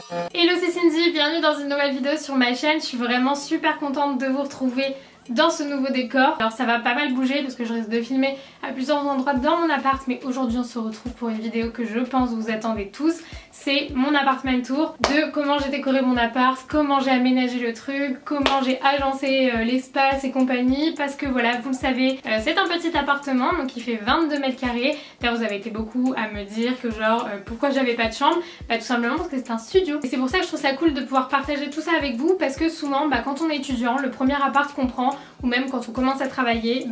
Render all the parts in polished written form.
Hello, c'est Cindy, bienvenue dans une nouvelle vidéo sur ma chaîne. Je suis vraiment super contente de vous retrouver dans ce nouveau décor. Alors ça va pas mal bouger parce que je risque de filmer à plusieurs endroits dans mon appart, mais aujourd'hui on se retrouve pour une vidéo que je pense vous attendez tous. C'est mon apartment tour, de comment j'ai décoré mon appart, comment j'ai aménagé le truc, comment j'ai agencé l'espace et compagnie, parce que voilà, vous le savez, c'est un petit appartement, donc il fait 22 mètres carrés. D'ailleurs vous avez été beaucoup à me dire que genre pourquoi j'avais pas de chambre, tout simplement parce que c'est un studio. Et c'est pour ça que je trouve ça cool de pouvoir partager tout ça avec vous, parce que souvent quand on est étudiant, le premier appart qu'on prend, ou même quand on commence à travailler,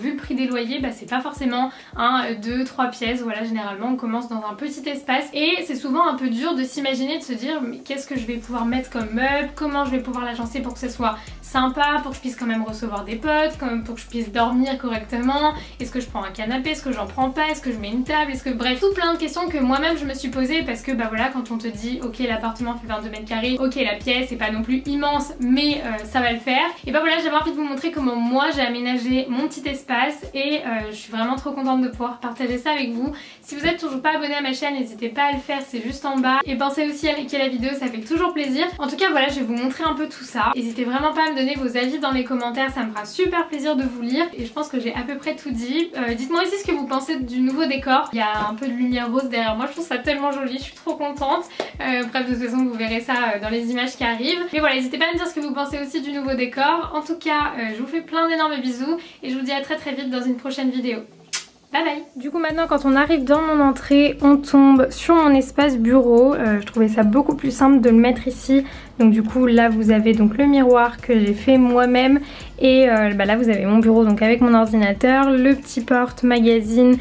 vu le prix des loyers, c'est pas forcément 1, 2, 3 pièces, voilà, généralement on commence dans un petit espace et c'est souvent un peu dur de s'imaginer, de se dire mais qu'est-ce que je vais pouvoir mettre comme meuble, comment je vais pouvoir l'agencer pour que ce soit sympa, pour que je puisse quand même recevoir des potes, pour que je puisse dormir correctement, est-ce que je prends un canapé, est-ce que j'en prends pas, est-ce que je mets une table, est-ce que bref, tout plein de questions que moi-même je me suis posée, parce que voilà, quand on te dit ok l'appartement fait 22 mètres carrés, ok la pièce c'est pas non plus immense mais ça va le faire, et voilà, j'avais envie de vous montrer comment moi j'ai aménagé mon petit espace et je suis vraiment trop contente de pouvoir partager ça avec vous. Si vous êtes toujours pas abonné à ma chaîne, n'hésitez pas à le faire, c'est juste en bas, et pensez aussi à liker la vidéo, ça fait toujours plaisir. En tout cas voilà, je vais vous montrer un peu tout ça. N'hésitez vraiment pas à me donner vos avis dans les commentaires, ça me fera super plaisir de vous lire, et je pense que j'ai à peu près tout dit. Dites-moi aussi ce que vous pensez du nouveau décor. Il y a un peu de lumière rose derrière moi, je trouve ça tellement joli, je suis trop contente. Bref, de toute façon vous verrez ça dans les images qui arrivent. Mais voilà, n'hésitez pas à me dire ce que vous pensez aussi du nouveau décor. En tout cas, je vous fais plein d'énormes bisous et je vous dis à très vite dans une prochaine vidéo. Bye bye. Du coup maintenant quand on arrive dans mon entrée, on tombe sur mon espace bureau. Je trouvais ça beaucoup plus simple de le mettre ici. Donc du coup là vous avez donc le miroir que j'ai fait moi-même, et là vous avez mon bureau donc avec mon ordinateur, le petit porte-magazine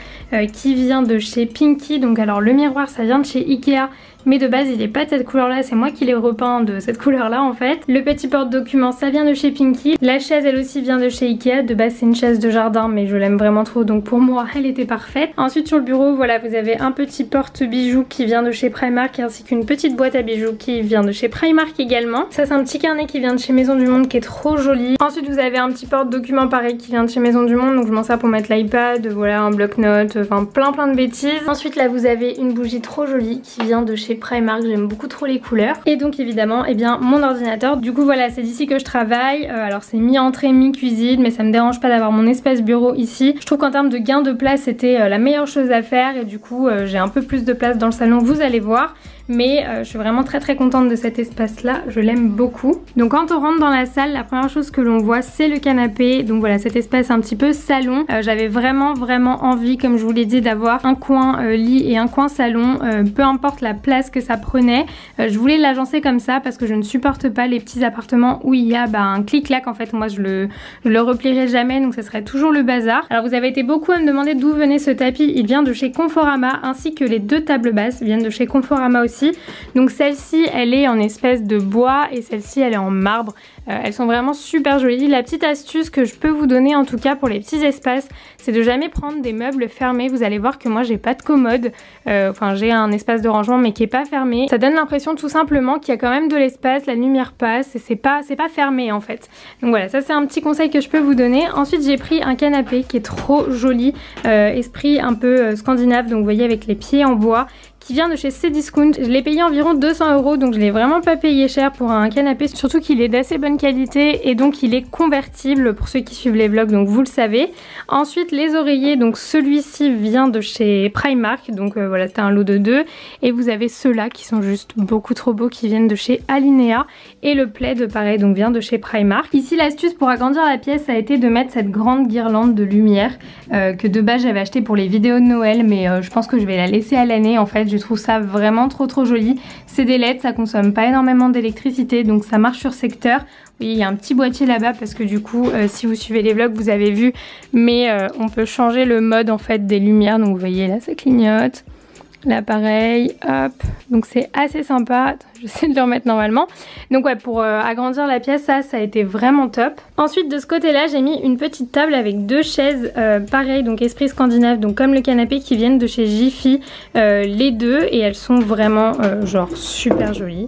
qui vient de chez Pinky. Donc alors le miroir ça vient de chez Ikea, mais de base il n'est pas de cette couleur là, c'est moi qui l'ai repeint de cette couleur là en fait. Le petit porte-document ça vient de chez Pinky. La chaise elle aussi vient de chez Ikea, de base c'est une chaise de jardin mais je l'aime vraiment trop, donc pour moi elle était parfaite. Ensuite sur le bureau voilà, vous avez un petit porte-bijoux qui vient de chez Primark, ainsi qu'une petite boîte à bijoux qui vient de chez Primark également. Ça c'est un petit carnet qui vient de chez Maison du Monde qui est trop joli. Ensuite vous avez un petit porte-document pareil qui vient de chez Maison du Monde, donc je m'en sers pour mettre l'iPad, voilà, un bloc-notes, enfin plein de bêtises. Ensuite là vous avez une bougie trop jolie qui vient de chez Primark, j'aime beaucoup trop les couleurs. Et donc évidemment mon ordinateur. Du coup voilà, c'est d'ici que je travaille. Alors c'est mi-entrée mi-cuisine, mais ça me dérange pas d'avoir mon espace bureau ici. Je trouve qu'en termes de gain de place c'était la meilleure chose à faire, et du coup j'ai un peu plus de place dans le salon, vous allez voir. Mais je suis vraiment très contente de cet espace là, je l'aime beaucoup. Donc quand on rentre dans la salle, la première chose que l'on voit c'est le canapé. Donc voilà, cet espace un petit peu salon. J'avais vraiment envie, comme je vous l'ai dit, d'avoir un coin lit et un coin salon, peu importe la place que ça prenait. Je voulais l'agencer comme ça parce que je ne supporte pas les petits appartements où il y a un clic-clac. En fait moi je le replierai jamais, donc ça serait toujours le bazar. Alors vous avez été beaucoup à me demander d'où venait ce tapis. Il vient de chez Conforama, ainsi que les deux tables basses viennent de chez Conforama aussi. Donc celle-ci elle est en espèce de bois et celle-ci elle est en marbre. Elles sont vraiment super jolies. La petite astuce que je peux vous donner en tout cas pour les petits espaces, c'est de jamais prendre des meubles fermés. Vous allez voir que moi j'ai pas de commode, enfin j'ai un espace de rangement mais qui est pas fermé. Ça donne l'impression tout simplement qu'il y a quand même de l'espace, la lumière passe et c'est pas fermé en fait. Donc voilà, ça c'est un petit conseil que je peux vous donner. Ensuite j'ai pris un canapé qui est trop joli, esprit un peu scandinave, donc vous voyez avec les pieds en bois, qui vient de chez Cdiscount. Je l'ai payé environ 200 €, donc je l'ai vraiment pas payé cher pour un canapé, surtout qu'il est d'assez bonne qualité et donc il est convertible pour ceux qui suivent les vlogs, donc vous le savez. Ensuite les oreillers, donc celui-ci vient de chez Primark, donc voilà, c'était un lot de 2, et vous avez ceux-là qui sont juste beaucoup trop beaux qui viennent de chez Alinea, et le plaid pareil donc vient de chez Primark. Ici l'astuce pour agrandir la pièce ça a été de mettre cette grande guirlande de lumière que de base j'avais acheté pour les vidéos de Noël, mais je pense que je vais la laisser à l'année en fait. Je trouve ça vraiment trop joli. C'est des LED, ça consomme pas énormément d'électricité, donc ça marche sur secteur. Oui, il y a un petit boîtier là-bas parce que du coup, si vous suivez les vlogs, vous avez vu, mais on peut changer le mode en fait des lumières. Donc vous voyez là, ça clignote. Là pareil, hop, donc c'est assez sympa. Attends, j'essaie de le remettre normalement. Donc ouais, pour agrandir la pièce, ça a été vraiment top. Ensuite de ce côté là j'ai mis une petite table avec deux chaises pareil, donc esprit scandinave, donc comme le canapé, qui viennent de chez Jiffy, les deux, et elles sont vraiment genre super jolies.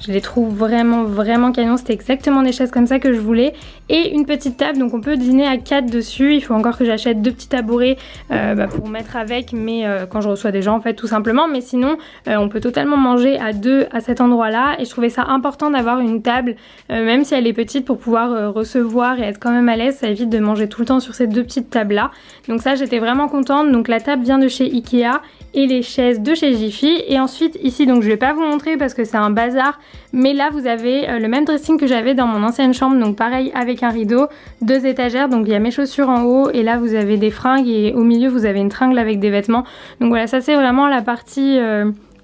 Je les trouve vraiment canon. C'était exactement des chaises comme ça que je voulais. Et une petite table, donc on peut dîner à 4 dessus. Il faut encore que j'achète 2 petits tabourets pour mettre avec, mais quand je reçois des gens en fait tout simplement. Mais sinon on peut totalement manger à 2 à cet endroit là. Et je trouvais ça important d'avoir une table, même si elle est petite, pour pouvoir recevoir et être quand même à l'aise. Ça évite de manger tout le temps sur ces 2 petites tables là. Donc ça j'étais vraiment contente. Donc la table vient de chez Ikea et les chaises de chez Jiffy. Et ensuite ici, donc je vais pas vous montrer parce que c'est un bazar, mais là vous avez le même dressing que j'avais dans mon ancienne chambre, donc pareil avec un rideau, 2 étagères, donc il y a mes chaussures en haut et là vous avez des fringues et au milieu vous avez une tringle avec des vêtements. Donc voilà, ça c'est vraiment la partie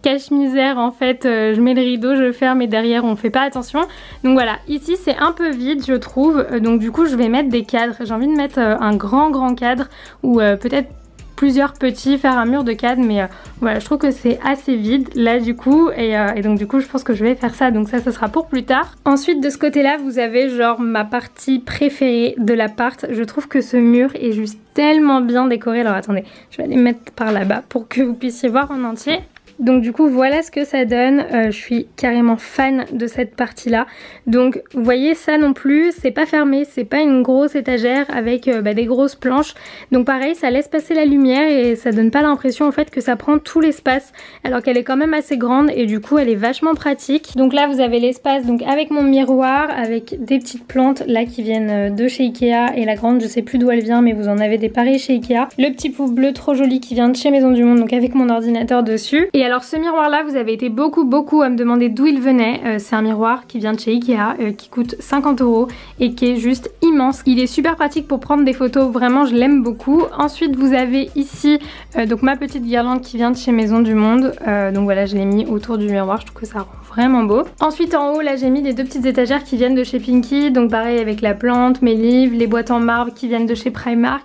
cache-misère en fait. Je mets le rideau, je le ferme et derrière on fait pas attention. Donc voilà, ici c'est un peu vide je trouve, donc du coup je vais mettre des cadres. J'ai envie de mettre un grand cadre ou peut-être plusieurs petits, faire un mur de cadre, mais voilà, je trouve que c'est assez vide là du coup et donc du coup je pense que je vais faire ça, donc ça sera pour plus tard. Ensuite de ce côté là vous avez genre ma partie préférée de l'appart. Je trouve que ce mur est juste tellement bien décoré. Alors attendez, je vais aller mettre par là-bas pour que vous puissiez voir en entier. Donc du coup voilà ce que ça donne, je suis carrément fan de cette partie là. Donc vous voyez ça non plus, c'est pas fermé, c'est pas une grosse étagère avec des grosses planches. Donc pareil, ça laisse passer la lumière et ça donne pas l'impression en fait que ça prend tout l'espace, alors qu'elle est quand même assez grande et du coup elle est vachement pratique. Donc là vous avez l'espace donc avec mon miroir, avec des petites plantes là qui viennent de chez Ikea, et la grande je sais plus d'où elle vient mais vous en avez des pareils chez Ikea. Le petit pouf bleu trop joli qui vient de chez Maison du Monde, donc avec mon ordinateur dessus. Et alors ce miroir là vous avez été beaucoup à me demander d'où il venait. C'est un miroir qui vient de chez Ikea qui coûte 50 € et qui est juste immense. Il est super pratique pour prendre des photos, vraiment je l'aime beaucoup. Ensuite vous avez ici donc ma petite guirlande qui vient de chez Maison du Monde, donc voilà je l'ai mis autour du miroir, je trouve que ça rend vraiment beau. Ensuite en haut là j'ai mis les 2 petites étagères qui viennent de chez Pinky, donc pareil avec la plante, mes livres, les boîtes en marbre qui viennent de chez Primark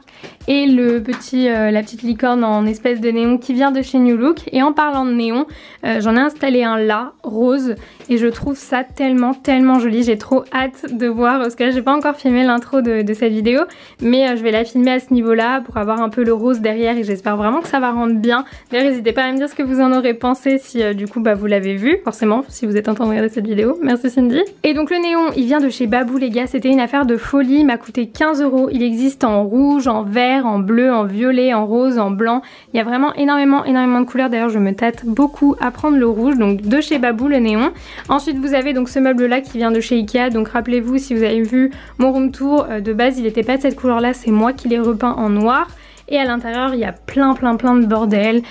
et le petit, la petite licorne en espèce de néon qui vient de chez New Look. Et en parlant de néon, j'en ai installé un là, rose, et je trouve ça tellement joli. J'ai trop hâte de voir, parce que là j'ai pas encore filmé l'intro de cette vidéo, mais je vais la filmer à ce niveau là pour avoir un peu le rose derrière et j'espère vraiment que ça va rendre bien. D'ailleurs n'hésitez pas à me dire ce que vous en aurez pensé si du coup vous l'avez vu, forcément si vous êtes en train de regarder cette vidéo. Merci Cindy. Et donc le néon il vient de chez Babou les gars, c'était une affaire de folie, il m'a coûté 15 €. Il existe en rouge, en vert, en bleu, en violet, en rose, en blanc. Il y a vraiment énormément de couleurs. D'ailleurs je me tâte beaucoup à prendre le rouge, donc de chez Babou le néon. Ensuite vous avez donc ce meuble là qui vient de chez Ikea, donc rappelez-vous si vous avez vu mon room tour, de base il n'était pas de cette couleur là, c'est moi qui l'ai repeint en noir. Et à l'intérieur il y a plein de bordel,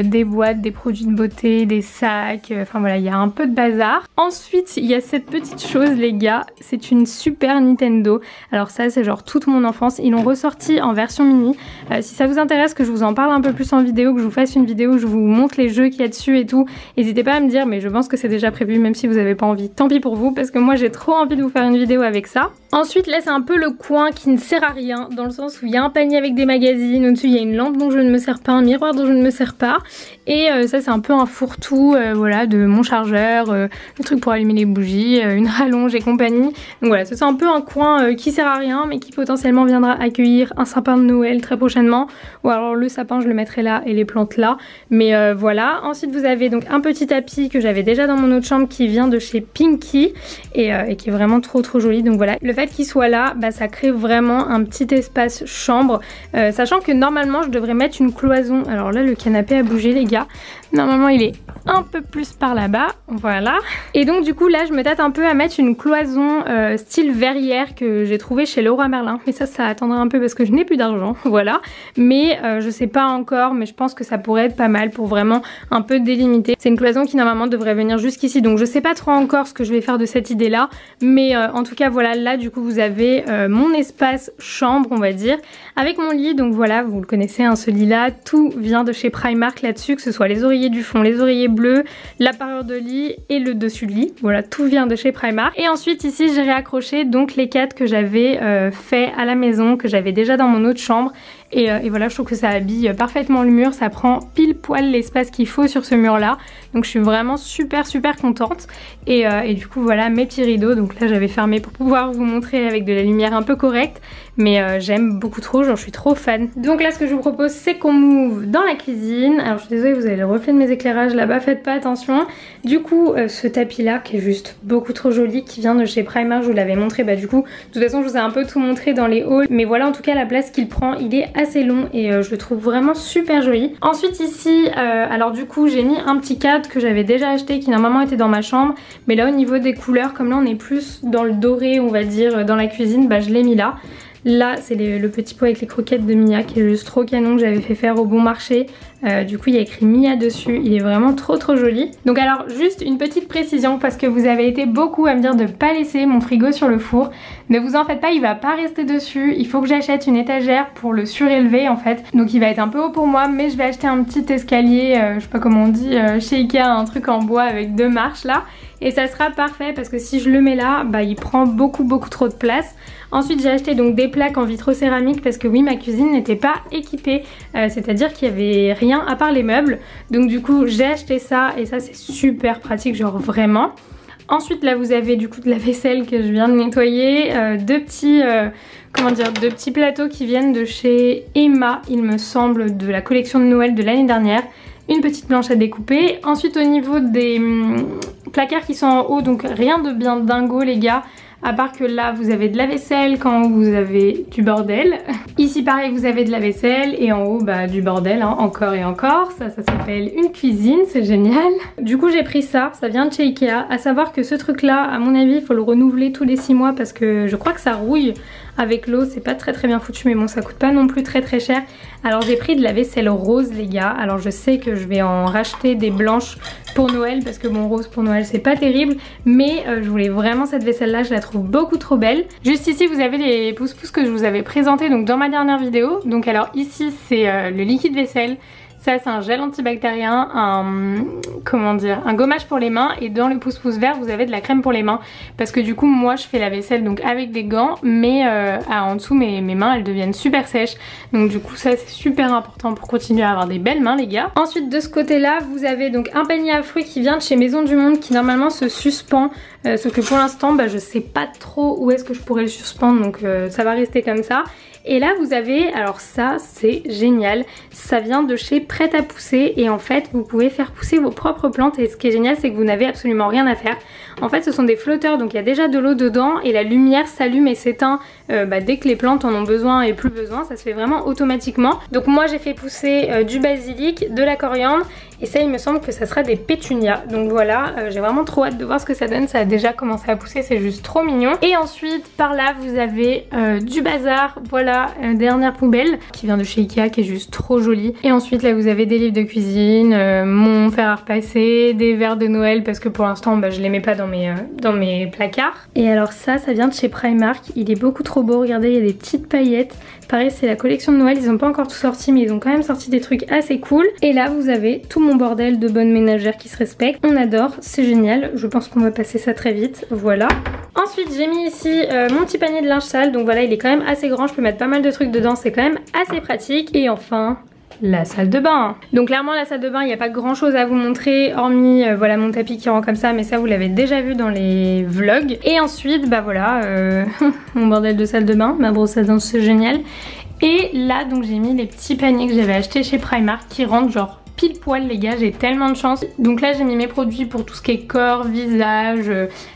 des boîtes, des produits de beauté, des sacs, enfin voilà il y a un peu de bazar. Ensuite il y a cette petite chose les gars, c'est une Super Nintendo. Alors ça c'est genre toute mon enfance, ils l'ont ressorti en version mini. Si ça vous intéresse que je vous en parle un peu plus en vidéo, que je vous fasse une vidéo où je vous montre les jeux qu'il y a dessus et tout, n'hésitez pas à me dire, mais je pense que c'est déjà prévu même si vous n'avez pas envie, tant pis pour vous parce que moi j'ai trop envie de vous faire une vidéo avec ça. Ensuite là c'est un peu le coin qui ne sert à rien, dans le sens où il y a un panier avec des magazines, au-dessus il y a une lampe dont je ne me sers pas, un miroir dont je ne me sers pas, et ça c'est un peu un fourre-tout voilà, de mon chargeur, le truc pour allumer les bougies, une rallonge et compagnie. Donc voilà, c'est un peu un coin qui sert à rien mais qui potentiellement viendra accueillir un sapin de Noël très prochainement, ou alors le sapin je le mettrai là et les plantes là, mais voilà. Ensuite vous avez donc un petit tapis que j'avais déjà dans mon autre chambre qui vient de chez Pinky et qui est vraiment trop joli. Donc voilà, le fait qu'il soit là, ça crée vraiment un petit espace chambre, sachant que normalement je devrais mettre une cloison. Alors là le canapé a bougé les gars, normalement il est un peu plus par là-bas, voilà. Et donc du coup là je me tâte un peu à mettre une cloison style verrière que j'ai trouvé chez Leroy Merlin, mais ça attendra un peu parce que je n'ai plus d'argent, voilà. Mais je sais pas encore, mais je pense que ça pourrait être pas mal pour vraiment un peu délimiter. C'est une cloison qui normalement devrait venir jusqu'ici, donc je sais pas trop encore ce que je vais faire de cette idée là, mais en tout cas voilà, là du coup vous avez mon espace chambre on va dire, avec mon lit. Donc voilà, vous le connaissez hein, ce lit là, tout vient de chez Primark là-dessus, que ce soit les oreillers du fond, les oreillers bleus, la parure de lit et le dessus de lit, voilà tout vient de chez Primark. Et ensuite ici j'ai réaccroché donc les cadres que j'avais fait à la maison, que j'avais déjà dans mon autre chambre Et voilà, je trouve que ça habille parfaitement le mur, ça prend pile poil l'espace qu'il faut sur ce mur là. Donc je suis vraiment super contente. Et du coup voilà mes petits rideaux, donc là j'avais fermé pour pouvoir vous montrer avec de la lumière un peu correcte. Mais j'aime beaucoup trop, genre je suis trop fan. Donc là ce que je vous propose c'est qu'on move dans la cuisine. Alors je suis désolée, vous avez le reflet de mes éclairages là-bas, faites pas attention. Du coup ce tapis là qui est juste beaucoup trop joli, qui vient de chez Primark, je vous l'avais montré. Bah du coup de toute façon je vous ai un peu tout montré dans les hauls. Mais voilà en tout cas la place qu'il prend, il est assez long et je le trouve vraiment super joli. Ensuite ici, alors du coup j'ai mis un petit cadre que j'avais déjà acheté qui normalement était dans ma chambre. Mais là au niveau des couleurs, comme là on est plus dans le doré on va dire dans la cuisine, bah je l'ai mis là. Là c'est le petit pot avec les croquettes de Mia qui est juste trop canon, que j'avais fait faire au bon marché. Du coup il y a écrit Mia dessus, il est vraiment trop joli. Donc alors juste une petite précision parce que vous avez été beaucoup à me dire de pas laisser mon frigo sur le four. Ne vous en faites pas, il va pas rester dessus, il faut que j'achète une étagère pour le surélever en fait. Donc il va être un peu haut pour moi, mais je vais acheter un petit escalier, je sais pas comment on dit, chez Ikea, un truc en bois avec 2 marches là. Et ça sera parfait parce que si je le mets là, bah il prend beaucoup trop de place. Ensuite j'ai acheté donc des plaques en vitrocéramique parce que oui ma cuisine n'était pas équipée, c'est-à-dire qu'il y avait rien à part les meubles. Donc du coup j'ai acheté ça et ça c'est super pratique, genre vraiment. Ensuite là vous avez du coup de la vaisselle que je viens de nettoyer, deux petits plateaux qui viennent de chez Emma il me semble, de la collection de Noël de l'année dernière. Une petite planche à découper. Ensuite au niveau des placards qui sont en haut, donc rien de bien dingo les gars. À part que là vous avez de la vaisselle quand vous avez du bordel. Ici pareil vous avez de la vaisselle et en haut bah du bordel hein, encore et encore. Ça s'appelle une cuisine, c'est génial. Du coup j'ai pris ça vient de chez Ikea. À savoir que ce truc là à mon avis il faut le renouveler tous les 6 mois parce que je crois que ça rouille avec l'eau, c'est pas très bien foutu mais bon ça coûte pas non plus très cher. Alors j'ai pris de la vaisselle rose les gars. Alors je sais que je vais en racheter des blanches pour Noël parce que bon rose pour Noël c'est pas terrible. Mais je voulais vraiment cette vaisselle là, je la trouve beaucoup trop belle. Juste ici vous avez les pouces-pouces que je vous avais présentés donc dans ma dernière vidéo. Donc alors ici c'est le liquide vaisselle. Ça c'est un gel antibactérien, un gommage pour les mains, et dans le pouce-pouce vert vous avez de la crème pour les mains parce que du coup moi je fais la vaisselle donc avec des gants mais en dessous mes mains elles deviennent super sèches, donc du coup ça c'est super important pour continuer à avoir des belles mains les gars. Ensuite de ce côté là vous avez donc un panier à fruits qui vient de chez Maison du Monde qui normalement se suspend, sauf que pour l'instant bah, je sais pas trop où est-ce que je pourrais le suspendre donc ça va rester comme ça. Et là vous avez, alors ça c'est génial, ça vient de chez Prêt à Pousser et en fait vous pouvez faire pousser vos propres plantes et ce qui est génial c'est que vous n'avez absolument rien à faire. En fait ce sont des flotteurs donc il y a déjà de l'eau dedans et la lumière s'allume et s'éteint dès que les plantes en ont besoin et plus besoin, ça se fait vraiment automatiquement. Donc moi j'ai fait pousser du basilic, de la coriandre et ça il me semble que ça sera des pétunias. Donc voilà, j'ai vraiment trop hâte de voir ce que ça donne, ça a déjà commencé à pousser, c'est juste trop mignon. Et ensuite par là vous avez du bazar, voilà dernière poubelle qui vient de chez Ikea qui est juste trop jolie. Et ensuite là vous avez des livres de cuisine, mon fer à repasser, des verres de Noël parce que pour l'instant bah, je les mets pas dans mes placards. Et alors ça vient de chez Primark, il est beaucoup trop beau, regardez il y a des petites paillettes. Pareil c'est la collection de Noël, ils ont pas encore tout sorti mais ils ont quand même sorti des trucs assez cool. Et là vous avez tout mon bordel de bonne ménagère qui se respecte, on adore, c'est génial, je pense qu'on va passer ça très vite, voilà. Ensuite j'ai mis ici mon petit panier de linge sale, donc voilà il est quand même assez grand, je peux mettre pas mal de trucs dedans, c'est quand même assez pratique. Et enfin la salle de bain. Donc clairement la salle de bain il n'y a pas grand chose à vous montrer hormis voilà mon tapis qui rend comme ça, mais ça vous l'avez déjà vu dans les vlogs. Et ensuite bah voilà mon bordel de salle de bain, ma brosse à dents c'est génial. Et là donc j'ai mis les petits paniers que j'avais achetés chez Primark qui rentrent genre pile poil les gars, j'ai tellement de chance. Donc là j'ai mis mes produits pour tout ce qui est corps, visage,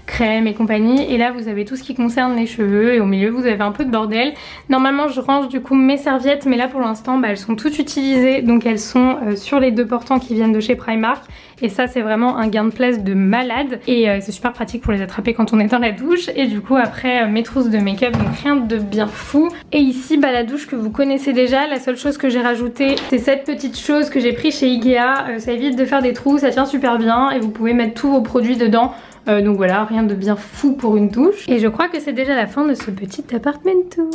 crème et compagnie. Et là vous avez tout ce qui concerne les cheveux et au milieu vous avez un peu de bordel. Normalement je range du coup mes serviettes mais là pour l'instant bah, elles sont toutes utilisées. Donc elles sont sur les 2 portants qui viennent de chez Primark. Et ça c'est vraiment un gain de place de malade. Et c'est super pratique pour les attraper quand on est dans la douche. Et du coup après mes trousses de make-up, donc rien de bien fou. Et ici bah, la douche que vous connaissez déjà. La seule chose que j'ai rajoutée c'est cette petite chose que j'ai pris chez Ikea. Ça évite de faire des trous, ça tient super bien et vous pouvez mettre tous vos produits dedans. Donc voilà, rien de bien fou pour une douche. Et je crois que c'est déjà la fin de ce petit appartement tour.